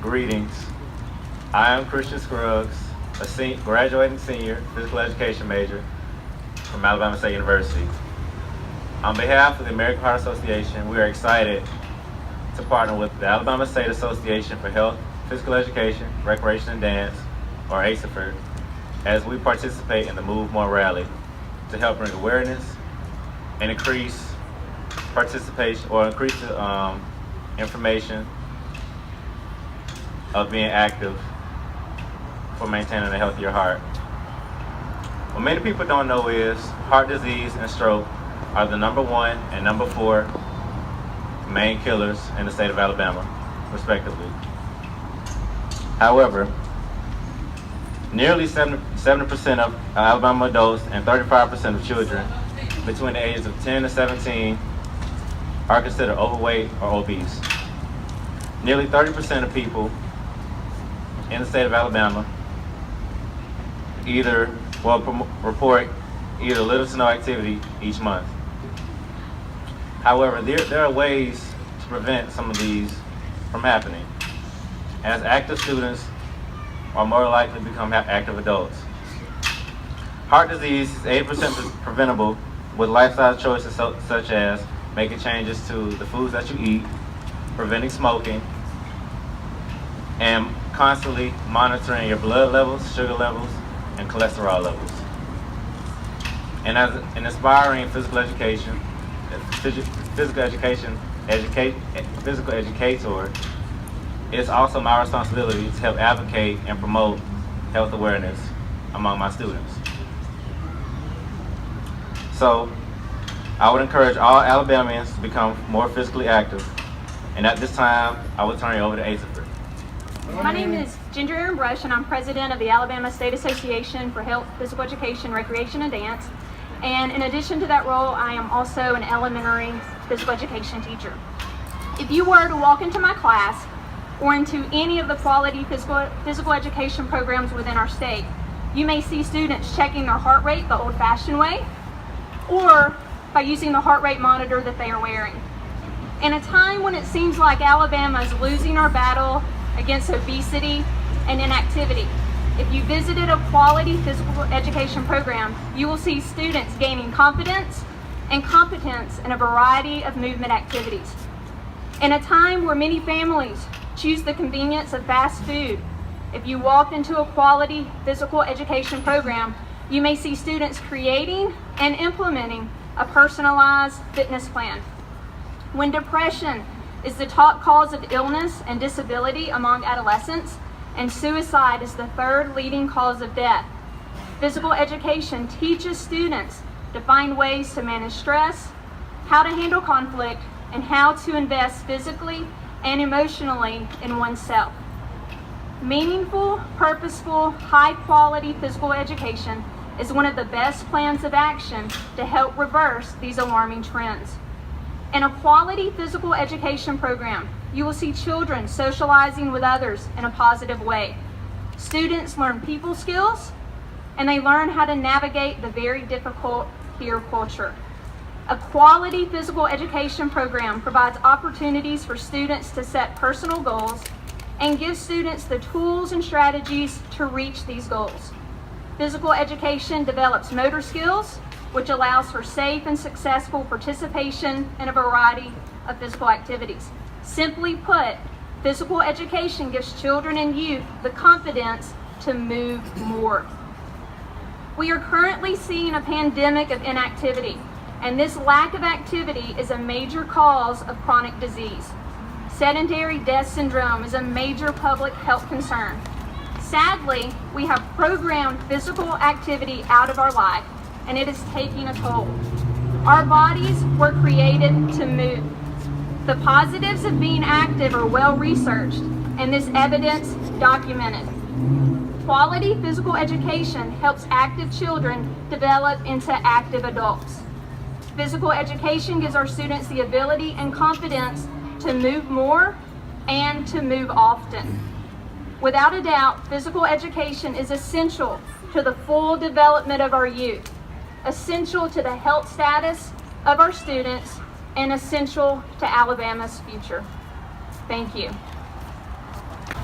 Greetings. I am Christian Scruggs, a graduating senior physical education major from Alabama State University. On behalf of the American Heart Association, we are excited to partner with the Alabama State Association for Health, Physical Education, Recreation, and Dance, or ASAHPERD, as we participate in the Move More rally to help bring awareness and increase participation or increase the information of being active for maintaining a healthier heart. What many people don't know is heart disease and stroke are the #1 and #4 main killers in the state of Alabama, respectively. However, nearly 70% of Alabama adults and 35% of children between the ages of 10 to 17 are considered overweight or obese. Nearly 30% of people in the state of Alabama report either little to no activity each month. However, there are ways to prevent some of these from happening, as active students are more likely to become active adults. Heart disease is 80% preventable with lifestyle choices such as making changes to the foods that you eat, preventing smoking, and constantly monitoring your blood levels, sugar levels, and cholesterol levels. And as an inspiring physical educator, it's also my responsibility to help advocate and promote health awareness among my students. So, I would encourage all Alabamians to become more physically active. And at this time, I will turn it over to ASAHPERD. My name is Airbrush, and I'm president of the Alabama State Association for Health, Physical Education, Recreation, and Dance. And in addition to that role, I am also an elementary physical education teacher. If you were to walk into my class or into any of the quality physical education programs within our state, you may see students checking their heart rate the old-fashioned way, or by using the heart rate monitor that they are wearing. In a time when it seems like Alabama is losing our battle against obesity and inactivity, if you visited a quality physical education program, you will see students gaining confidence and competence in a variety of movement activities. In a time where many families choose the convenience of fast food, if you walked into a quality physical education program, you may see students creating and implementing a personalized fitness plan. When depression is the top cause of illness and disability among adolescents, and suicide is the 3rd leading cause of death, physical education teaches students to find ways to manage stress, how to handle conflict, and how to invest physically and emotionally in oneself. Meaningful, purposeful, high-quality physical education is one of the best plans of action to help reverse these alarming trends. In a quality physical education program, you will see children socializing with others in a positive way. Students learn people skills, and they learn how to navigate the very difficult peer culture. A quality physical education program provides opportunities for students to set personal goals and gives students the tools and strategies to reach these goals. Physical education develops motor skills, which allows for safe and successful participation in a variety of physical activities. Simply put, physical education gives children and youth the confidence to move more. We are currently seeing a pandemic of inactivity, and this lack of activity is a major cause of chronic disease. Sedentary death syndrome is a major public health concern. Sadly, we have programmed physical activity out of our life, and it is taking a toll. Our bodies were created to move. The positives of being active are well researched, and this evidence documented. Quality physical education helps active children develop into active adults. Physical education gives our students the ability and confidence to move more and to move often. Without a doubt, physical education is essential to the full development of our youth, essential to the health status of our students, and essential to Alabama's future. Thank you.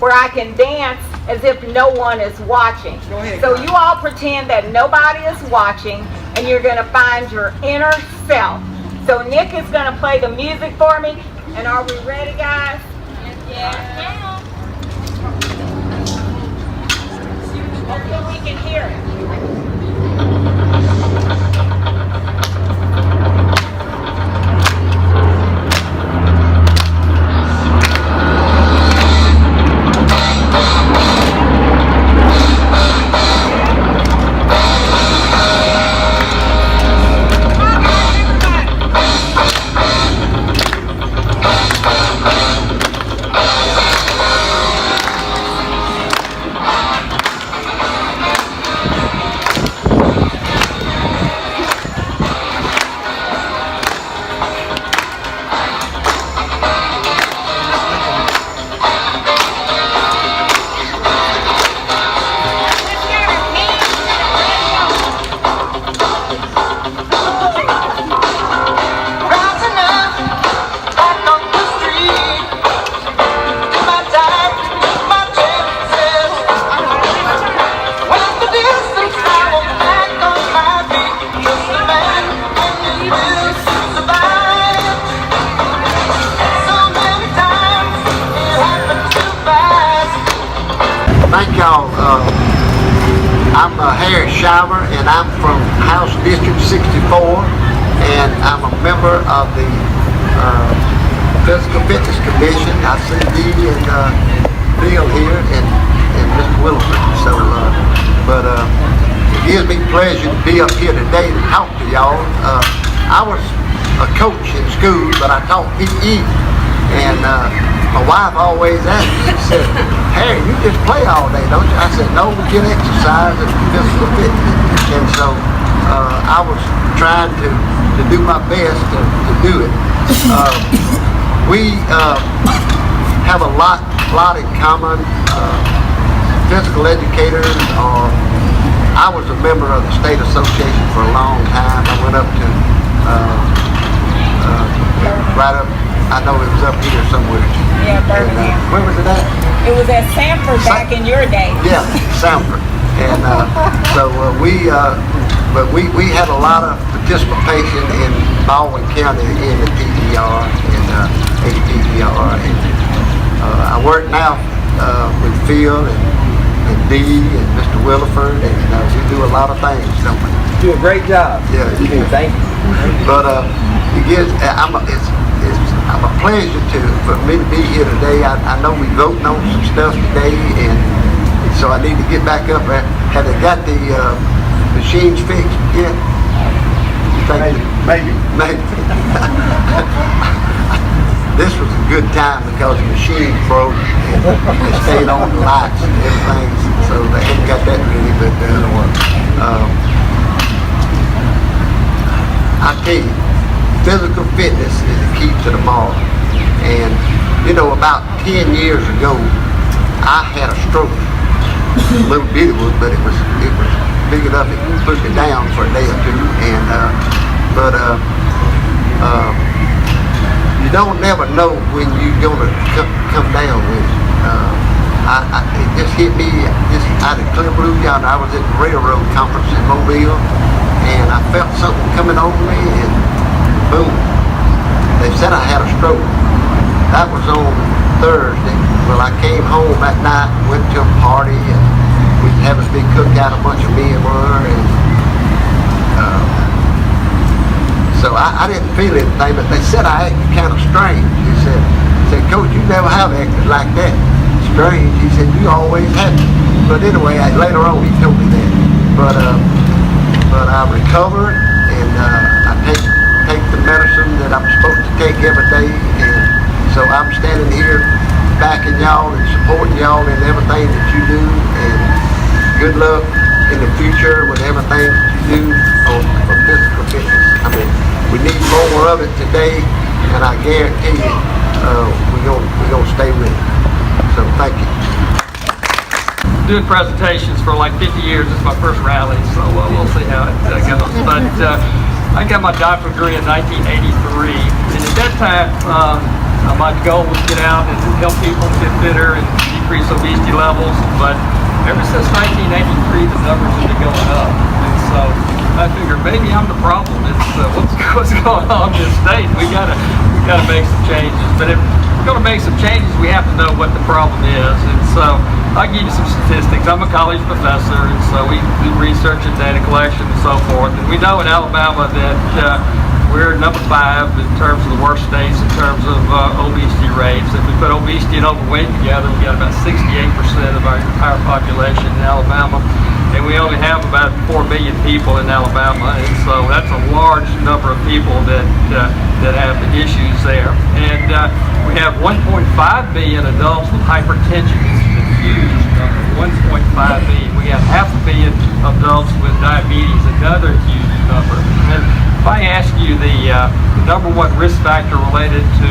where I can dance as if no one is watching. So you all pretend that nobody is watching, and you're going to find your inner self. So Nick is going to play the music for me. And are we ready, guys? Yeah. Hopefully we can hear it. Thank y'all. I'm Harry Shiver, and I'm from House District 64, and I'm a member of the Physical Fitness Commission. I see Dee and Bill here, and Mr. Wilford. So, it gives me pleasure to be up here today to talk to y'all. I was a coach in school, but I taught PE, and my wife always asked me, she said, "Harry, you just play all day, don't you?" I said, "No, we get exercise and physical fitness." And so I was trying to do my best to do it. We have a lot in common. Physical educators, I was a member of the state association for a long time. I went up to right up, I know it was up here somewhere. Yeah, Birmingham. Where was it at? It was at Sanford back in your day. Yeah, Sanford. And we had a lot of participation in Baldwin County in the PER and HPER. And I work now with Phil and Dee and Mr. Williford, and we do a lot of things, don't we? You do a great job. Yeah, you do. Thank you. But it's a pleasure for me to be here today. I know we're voting on some stuff today, and so I need to get back up there. Have they got the machines fixed yet? Maybe. This was a good time because the machines broke and they stayed on the lights and everything, so they haven't got that really, but I tell you, physical fitness is the key to tomorrow. And you know, about 10 years ago, I had a stroke. A little bitty one, but it was big enough it put me down for a day or two. And you don't never know when you're gonna come down with it. It just hit me just out of clear blue yonder. I was at the railroad conference in Mobile, and I felt something coming over me, and boom, they said I had a stroke. That was on Thursday. Well, I came home that night, went to a party, and we had a big cookout, a bunch of men were, and so I didn't feel anything, but they said I acted kind of strange. He said, "Coach, you never have acted like that. Strange." He said, "You always have." But anyway, later on he told me that. But I recovered, and I take the medicine that I'm supposed to take every day, and so I'm standing here backing y'all and supporting y'all in everything that you do, and good luck in the future with everything that you do for physical fitness. I mean, we need more of it today, and I guarantee you we're gonna stay with it. So thank you. Doing presentations for like 50 years. This is my first rally, so we'll see how it goes. But I got my doctorate degree in 1983, and at that time my goal was to get out and help people get fitter and decrease obesity levels, but ever since 1983, the numbers have been going up. And so I figured maybe I'm the problem. It's what's going on in this state. We gotta make some changes. But if we're gonna make some changes, we have to know what the problem is. And so I'll give you some statistics. I'm a college professor, and so we do research and data collection and so forth. And we know in Alabama that we're number 5 in terms of the worst states in terms of obesity rates. If we put obesity and overweight together, we got about 68% of our entire population in Alabama. And we only have about 4 million people in Alabama, and so that's a large number of people that have issues there. And we have 1.5 million adults with hypertension. It's a huge number, 1.5 million. We have 500 million adults with diabetes, another huge number. And if I ask you the number 1 risk factor related to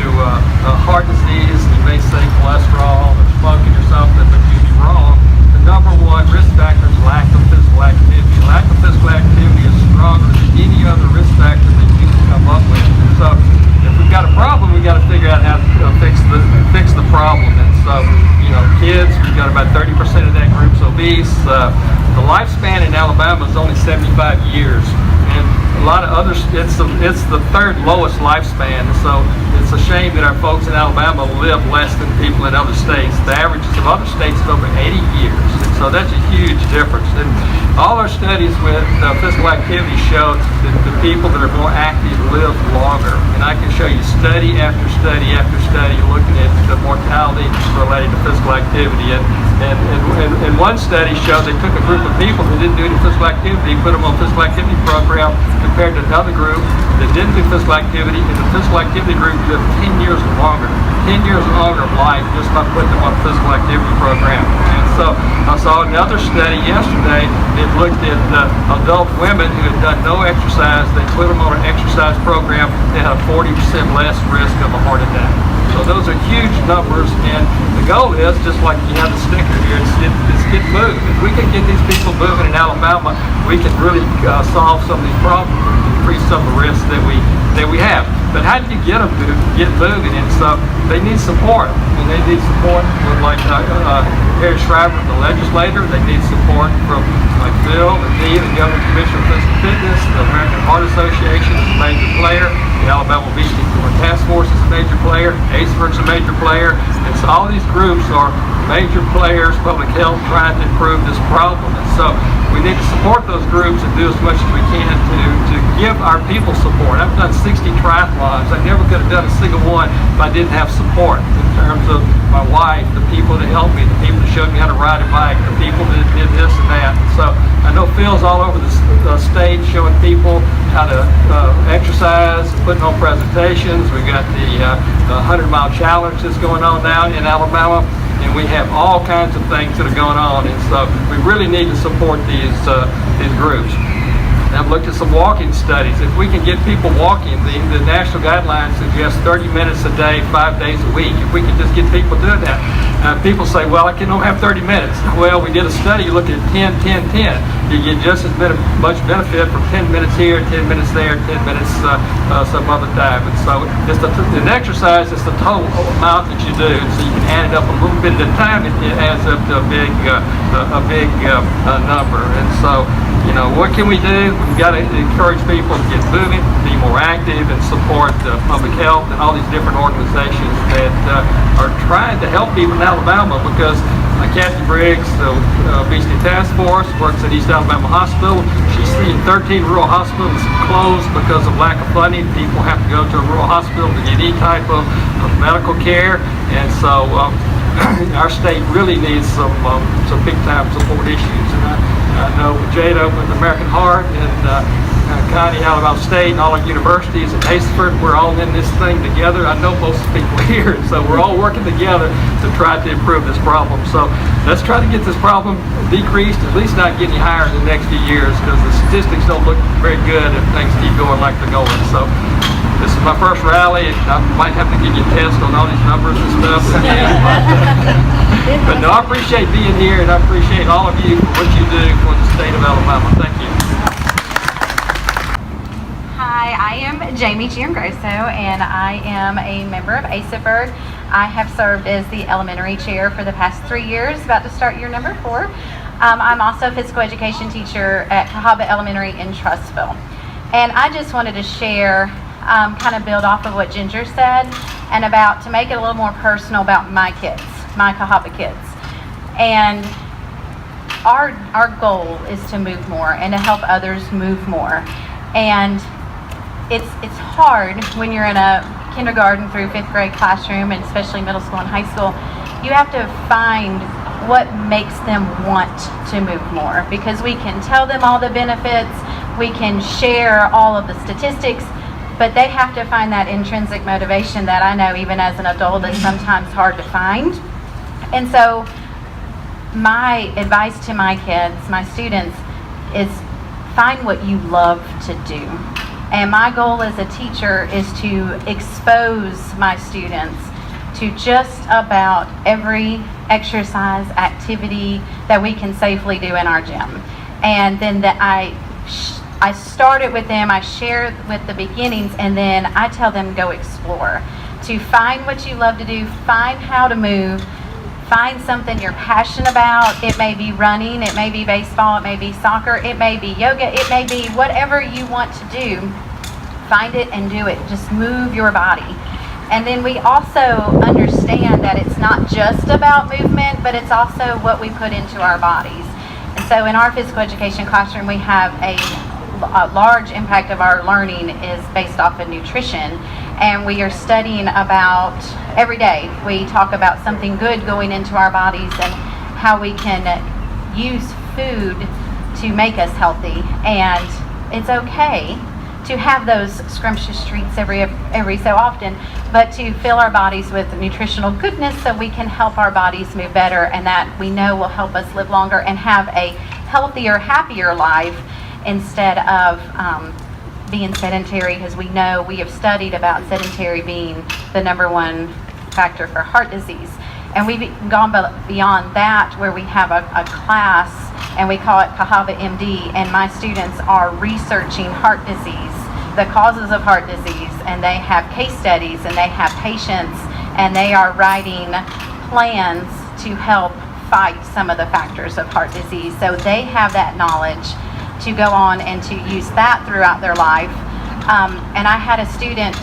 heart disease, you may say cholesterol or smoking or something, but you'd be wrong. The number 1 risk factor is lack of physical activity. Lack of physical activity is stronger than any other risk factor that you can come up with. And so if we've got a problem, we've got to figure out how to fix the problem. And so, kids, we've got about 30% of that group's obese. The lifespan in Alabama is only 75 years. And a lot of others, it's the 3rd lowest lifespan. So it's a shame that our folks in Alabama live less than people in other states. The averages of other states is over 80 years. And so that's a huge difference. And all our studies with physical activity show that the people that are more active live longer. And I can show you study after study after study looking at the mortality related to physical activity. And one study showed they took a group of people who didn't do any physical activity, put them on a physical activity program, compared to another group that didn't do physical activity, and the physical activity group lived 10 years longer. 10 years longer of life just by putting them on a physical activity program. And so I saw another study yesterday that looked at adult women who had done no exercise. They put them on an exercise program. They had a 40% less risk of a heart attack. So those are huge numbers, and the goal is, just like you have the sticker here, it's get moved. If we can get these people moving in Alabama, we can really solve some of these problems and decrease some of the risks that we have. But how do you get them to get moving? And so they need support. And they need support with Harry Shriver, the legislator. They need support from Bill and me, the Governor Commissioner of Physical Fitness. The American Heart Association is a major player. The Alabama Obesity Task Force is a major player. ASAHPERD is a major player. And so all these groups are major players, public health, trying to improve this problem. And so we need to support those groups and do as much as we can to give our people support. I've done 60 triathlons. I never could have done a single one if I didn't have support in terms of my wife, the people that helped me, the people that showed me how to ride a bike, the people that did this and that. And so I know Phil's all over the state showing people how to exercise, putting on presentations. We got the 100-mile challenge that's going on now in Alabama. And we have all kinds of things that are going on, and so we really need to support these groups. I've looked at some walking studies. If we can get people walking, the national guidelines suggest 30 minutes a day, 5 days a week. If we can just get people doing that. People say, well, I can only have 30 minutes. Well, we did a study, you looked at 10, 10, 10. You get just as much benefit from 10 minutes here, 10 minutes there, 10 minutes some other time. And so in exercise, it's the total amount that you do. So you can add it up a little bit at a time, it adds up to a big number. And so, what can we do? We've got to encourage people to get moving, be more active, and support public health and all these different organizations that are trying to help people in Alabama, because Kathy Briggs, the Obesity Task Force, works at East Alabama Hospital. She's seen 13 rural hospitals closed because of lack of funding. People have to go to a rural hospital to get any type of medical care, and so our state really needs some big time support issues. And I know Jada with American Heart and Connie out of State and all our universities and ASAHPERD, we're all in this thing together. I know most people here, so we're all working together to try to improve this problem. So let's try to get this problem decreased, at least not get any higher in the next few years, because the statistics don't look very good if things keep going like they're going. So this is my first rally. I might have to give you a test on all these numbers and stuff. But no, I appreciate being here, and I appreciate all of you for what you do for the state of Alabama. Thank you. Hi, I am Jamie Giangrosso, and I am a member of ASAHPERD. I have served as the elementary chair for the past 3 years, about to start year number 4. I'm also a physical education teacher at Cahaba Elementary in Trustville. And I just wanted to share, kind of build off of what Ginger said, and to make it a little more personal about my kids, my Cahaba kids. And our goal is to move more and to help others move more. And it's hard when you're in a kindergarten through 5th grade classroom, and especially middle school and high school. You have to find what makes them want to move more, because we can tell them all the benefits, we can share all of the statistics, but they have to find that intrinsic motivation that I know even as an adult is sometimes hard to find. And so my advice to my kids, my students, is find what you love to do. And my goal as a teacher is to expose my students to just about every exercise activity that we can safely do in our gym. And then I start it with them, I share with the beginnings, and then I tell them go explore. To find what you love to do, find how to move, find something you're passionate about. It may be running, it may be baseball, it may be soccer, it may be yoga, it may be whatever you want to do. Find it and do it. Just move your body. And then we also understand that it's not just about movement, but it's also what we put into our bodies. And so in our physical education classroom, we have a large impact of our learning is based off of nutrition. And we are studying about, every day, we talk about something good going into our bodies and how we can use food to make us healthy. And it's okay to have those scrumptious treats every so often, but to fill our bodies with nutritional goodness so we can help our bodies move better, and that we know will help us live longer and have a healthier, happier life instead of being sedentary, because we know, we have studied about sedentary being the #1 factor for heart disease. And we've gone beyond that, where we have a class, and we call it Cahaba MD, and my students are researching heart disease, the causes of heart disease, and they have case studies, and they have patients, and they are writing plans to help fight some of the factors of heart disease. So they have that knowledge to go on and to use that throughout their life. And I had a student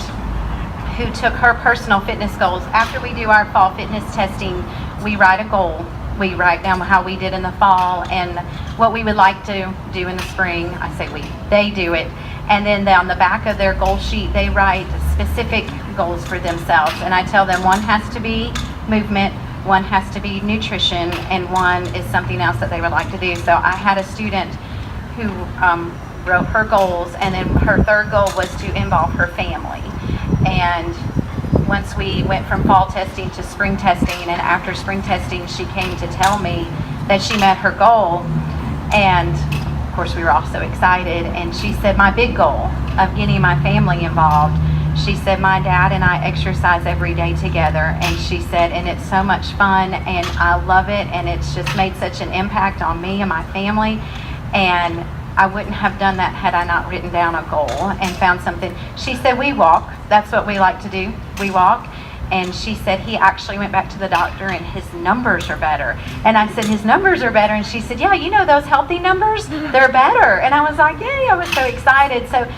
who took her personal fitness goals. After we do our fall fitness testing, we write a goal. We write down how we did in the fall and what we would like to do in the spring. I say they do it. And then on the back of their goal sheet, they write specific goals for themselves. And I tell them one has to be movement, one has to be nutrition, and one is something else that they would like to do. So I had a student who wrote her goals, and then her third goal was to involve her family. And once we went from fall testing to spring testing, and after spring testing, she came to tell me that she met her goal. And of course, we were all so excited. And she said, my big goal of getting my family involved, she said, my dad and I exercise every day together. And she said, and it's so much fun, and I love it, and it's just made such an impact on me and my family. And I wouldn't have done that had I not written down a goal and found something. She said, we walk. That's what we like to do. We walk. And she said, he actually went back to the doctor and his numbers are better. And I said, his numbers are better? And she said, yeah, you know those healthy numbers? They're better. And I was like, yay, I was so excited. So,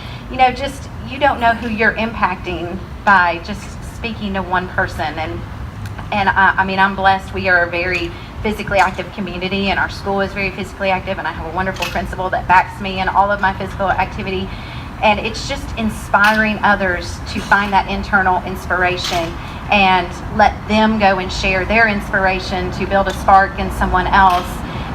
just, you don't know who you're impacting by just speaking to one person. And I'm blessed. We are a very physically active community, and our school is very physically active, and I have a wonderful principal that backs me in all of my physical activity. And it's just inspiring others to find that internal inspiration and let them go and share their inspiration to build a spark in someone else.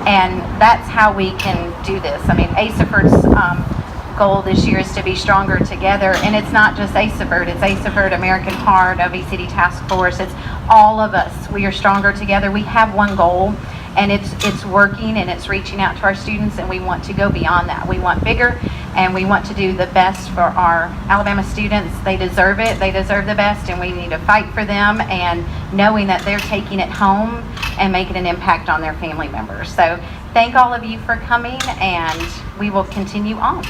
And that's how we can do this. ASAHPERD's goal this year is to be stronger together, and it's not just ASAHPERD, it's ASAHPERD, American Heart, Obesity Task Force. It's all of us. We are stronger together. We have one goal, and it's working, and it's reaching out to our students, and we want to go beyond that. We want bigger, and we want to do the best for our Alabama students. They deserve it. They deserve the best, and we need to fight for them, and knowing that they're taking it home and making an impact on their family members. So thank all of you for coming, and we will continue on.